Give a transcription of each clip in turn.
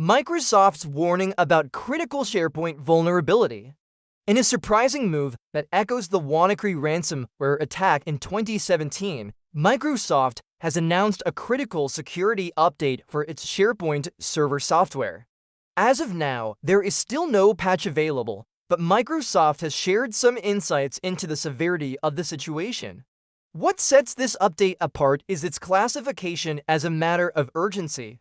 Microsoft's warning about critical SharePoint vulnerability. In a surprising move that echoes the WannaCry ransomware attack in 2017, Microsoft has announced a critical security update for its SharePoint server software. As of now, there is still no patch available, but Microsoft has shared some insights into the severity of the situation. What sets this update apart is its classification as a matter of urgency.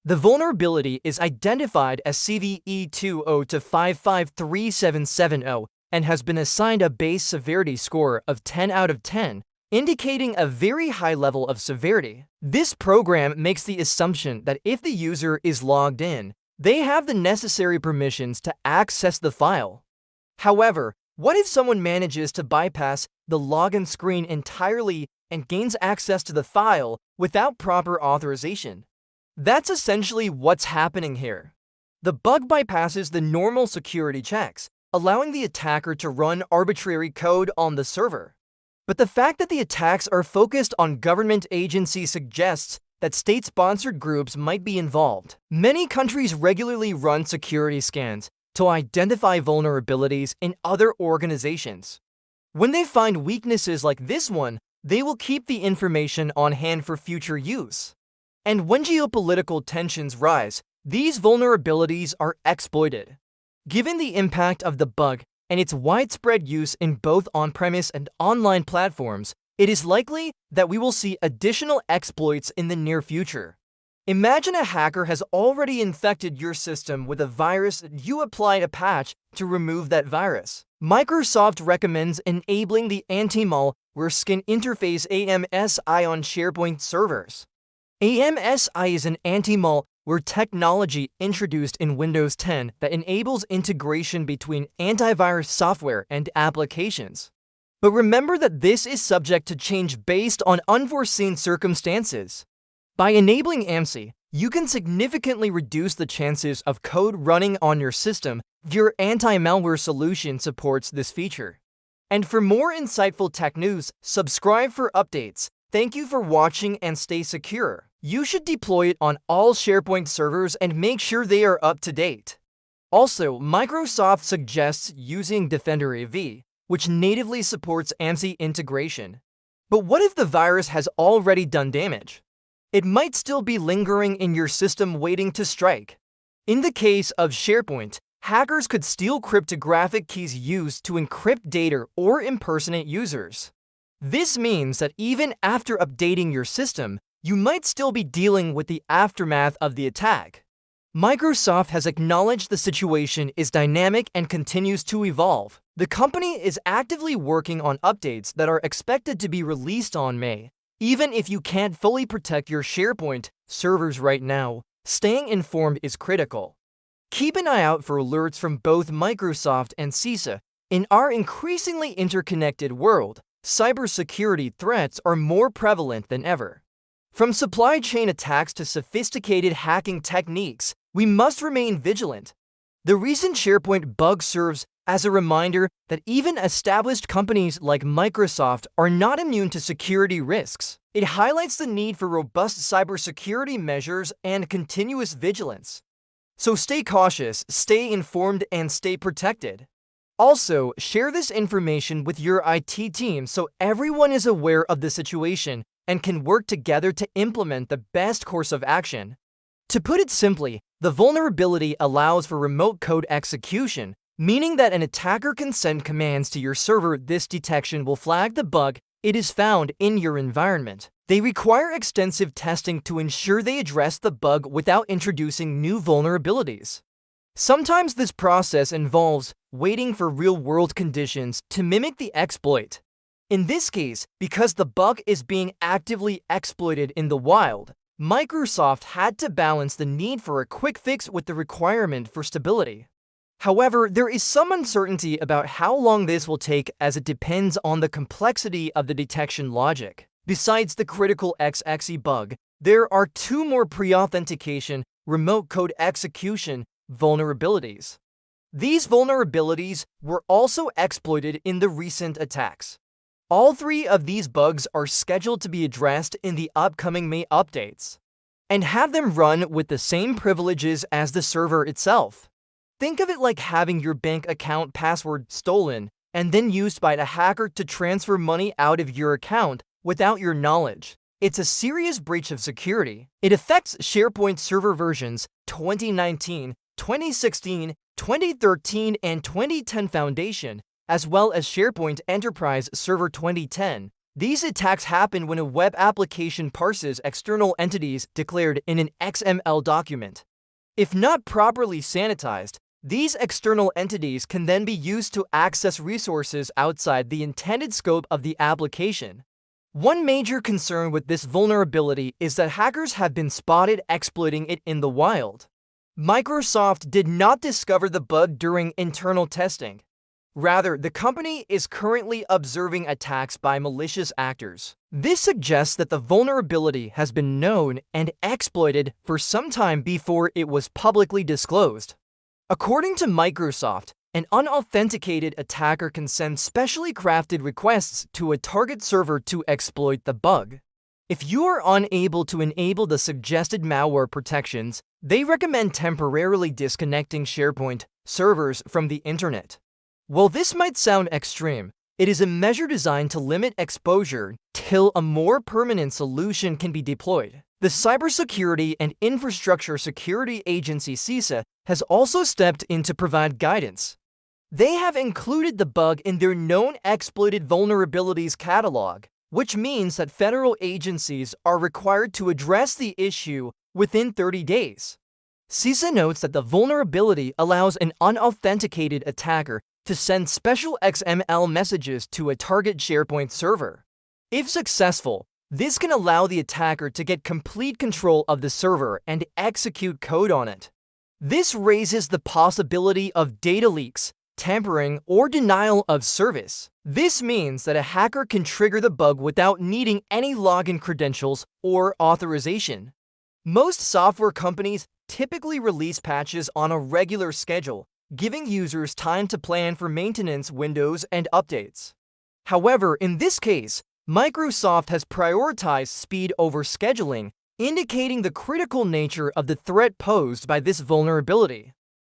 The vulnerability is identified as CVE 20-553770 and has been assigned a base severity score of 10 out of 10, indicating a very high level of severity. This program makes the assumption that if the user is logged in, they have the necessary permissions to access the file. However, what if someone manages to bypass the login screen entirely and gains access to the file without proper authorization? That's essentially what's happening here. The bug bypasses the normal security checks, allowing the attacker to run arbitrary code on the server. But the fact that the attacks are focused on government agencies suggests that state-sponsored groups might be involved. Many countries regularly run security scans to identify vulnerabilities in other organizations. When they find weaknesses like this one, they will keep the information on hand for future use. And when geopolitical tensions rise, these vulnerabilities are exploited. Given the impact of the bug and its widespread use in both on-premise and online platforms, it is likely that we will see additional exploits in the near future. Imagine a hacker has already infected your system with a virus and you applied a patch to remove that virus. Microsoft recommends enabling the anti-malware skin interface AMSI on SharePoint servers. AMSI is an anti-malware technology introduced in Windows 10 that enables integration between antivirus software and applications. But remember that this is subject to change based on unforeseen circumstances. By enabling AMSI, you can significantly reduce the chances of code running on your system if your anti-malware solution supports this feature. And for more insightful tech news, subscribe for updates. Thank you for watching and stay secure. You should deploy it on all SharePoint servers and make sure they are up to date. Also, Microsoft suggests using Defender AV, which natively supports AMSI integration. But what if the virus has already done damage? It might still be lingering in your system waiting to strike. In the case of SharePoint, hackers could steal cryptographic keys used to encrypt data or impersonate users. This means that even after updating your system, you might still be dealing with the aftermath of the attack. Microsoft has acknowledged the situation is dynamic and continues to evolve. The company is actively working on updates that are expected to be released on May. Even if you can't fully protect your SharePoint servers right now, staying informed is critical. Keep an eye out for alerts from both Microsoft and CISA. In our increasingly interconnected world, cybersecurity threats are more prevalent than ever. From supply chain attacks to sophisticated hacking techniques, we must remain vigilant. The recent SharePoint bug serves as a reminder that even established companies like Microsoft are not immune to security risks. It highlights the need for robust cybersecurity measures and continuous vigilance. So stay cautious, stay informed, and stay protected. Also, share this information with your IT team so everyone is aware of the situation and can work together to implement the best course of action. To put it simply, the vulnerability allows for remote code execution, meaning that an attacker can send commands to your server. This detection will flag the bug it is found in your environment. They require extensive testing to ensure they address the bug without introducing new vulnerabilities. Sometimes this process involves waiting for real-world conditions to mimic the exploit. In this case, because the bug is being actively exploited in the wild, Microsoft had to balance the need for a quick fix with the requirement for stability. However, there is some uncertainty about how long this will take, as it depends on the complexity of the detection logic. Besides the critical XXE bug, there are two more pre-authentication remote code execution vulnerabilities. These vulnerabilities were also exploited in the recent attacks. All three of these bugs are scheduled to be addressed in the upcoming May updates. and have them run with the same privileges as the server itself. Think of it like having your bank account password stolen and then used by a hacker to transfer money out of your account without your knowledge. It's a serious breach of security. It affects SharePoint server versions 2019, 2016, 2013, and 2010 Foundation, as well as SharePoint Enterprise Server 2010. These attacks happen when a web application parses external entities declared in an XML document. If not properly sanitized, these external entities can then be used to access resources outside the intended scope of the application. One major concern with this vulnerability is that hackers have been spotted exploiting it in the wild. Microsoft did not discover the bug during internal testing. Rather, the company is currently observing attacks by malicious actors. This suggests that the vulnerability has been known and exploited for some time before it was publicly disclosed. According to Microsoft, an unauthenticated attacker can send specially crafted requests to a target server to exploit the bug. If you are unable to enable the suggested malware protections, they recommend temporarily disconnecting SharePoint servers from the internet. While this might sound extreme, it is a measure designed to limit exposure till a more permanent solution can be deployed. The Cybersecurity and Infrastructure Security Agency (CISA) has also stepped in to provide guidance. They have included the bug in their known exploited vulnerabilities catalog, which means that federal agencies are required to address the issue within 30 days. CISA notes that the vulnerability allows an unauthenticated attacker to send special XML messages to a target SharePoint server. If successful, this can allow the attacker to get complete control of the server and execute code on it. This raises the possibility of data leaks, tampering, or denial of service. This means that a hacker can trigger the bug without needing any login credentials or authorization. Most software companies typically release patches on a regular schedule, giving users time to plan for maintenance windows and updates. However, in this case, Microsoft has prioritized speed over scheduling, indicating the critical nature of the threat posed by this vulnerability.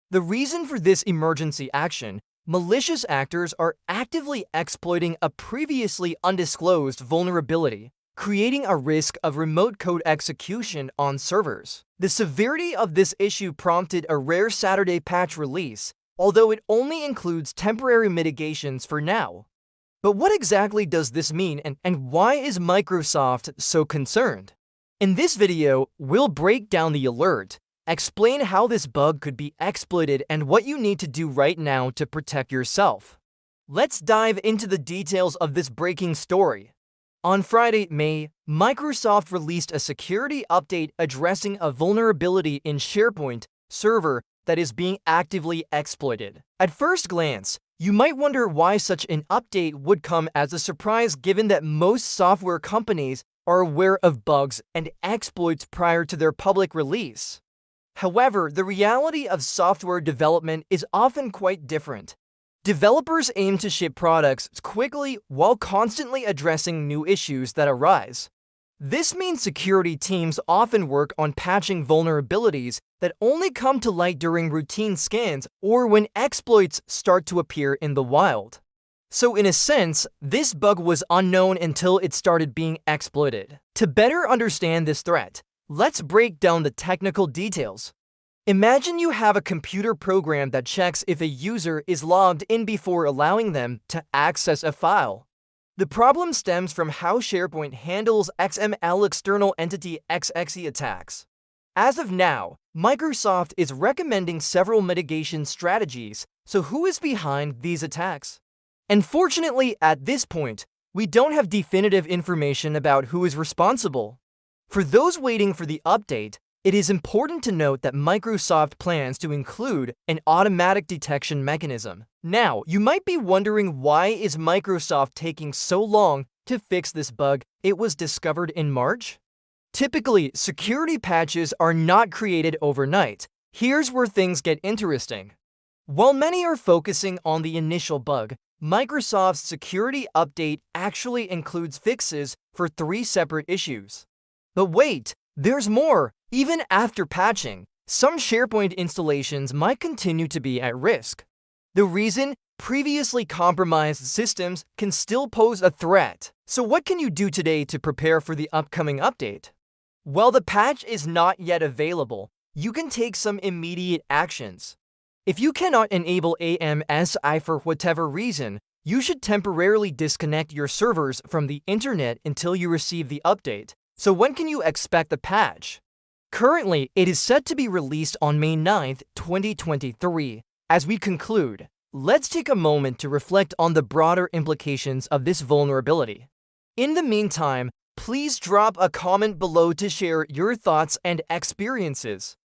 The reason for this emergency action: malicious actors are actively exploiting a previously undisclosed vulnerability, creating a risk of remote code execution on servers. The severity of this issue prompted a rare Saturday patch release, although it only includes temporary mitigations for now. But what exactly does this mean, and why is Microsoft so concerned? In this video, we'll break down the alert, explain how this bug could be exploited, and what you need to do right now to protect yourself. Let's dive into the details of this breaking story. On Friday, May, Microsoft released a security update addressing a vulnerability in SharePoint server that is being actively exploited. At first glance, you might wonder why such an update would come as a surprise, given that most software companies are aware of bugs and exploits prior to their public release. However, the reality of software development is often quite different. Developers aim to ship products quickly while constantly addressing new issues that arise. This means security teams often work on patching vulnerabilities that only come to light during routine scans or when exploits start to appear in the wild. So in a sense, this bug was unknown until it started being exploited. To better understand this threat, let's break down the technical details. Imagine you have a computer program that checks if a user is logged in before allowing them to access a file. The problem stems from how SharePoint handles XML external entity (XXE) attacks. As of now, Microsoft is recommending several mitigation strategies. So who is behind these attacks? Unfortunately, at this point, we don't have definitive information about who is responsible. For those waiting for the update, it is important to note that Microsoft plans to include an automatic detection mechanism. Now, you might be wondering, why is Microsoft taking so long to fix this bug? It was discovered in March? Typically, security patches are not created overnight. Here's where things get interesting. While many are focusing on the initial bug, Microsoft's security update actually includes fixes for 3 separate issues. But wait, There's more. Even after patching, some SharePoint installations might continue to be at risk. The reason? Previously compromised systems can still pose a threat. So what can you do today to prepare for the upcoming update? While the patch is not yet available, you can take some immediate actions. If you cannot enable AMSI for whatever reason, you should temporarily disconnect your servers from the internet until you receive the update. So when can you expect the patch? Currently, it is set to be released on May 9th, 2023. As we conclude, let's take a moment to reflect on the broader implications of this vulnerability. In the meantime, please drop a comment below to share your thoughts and experiences.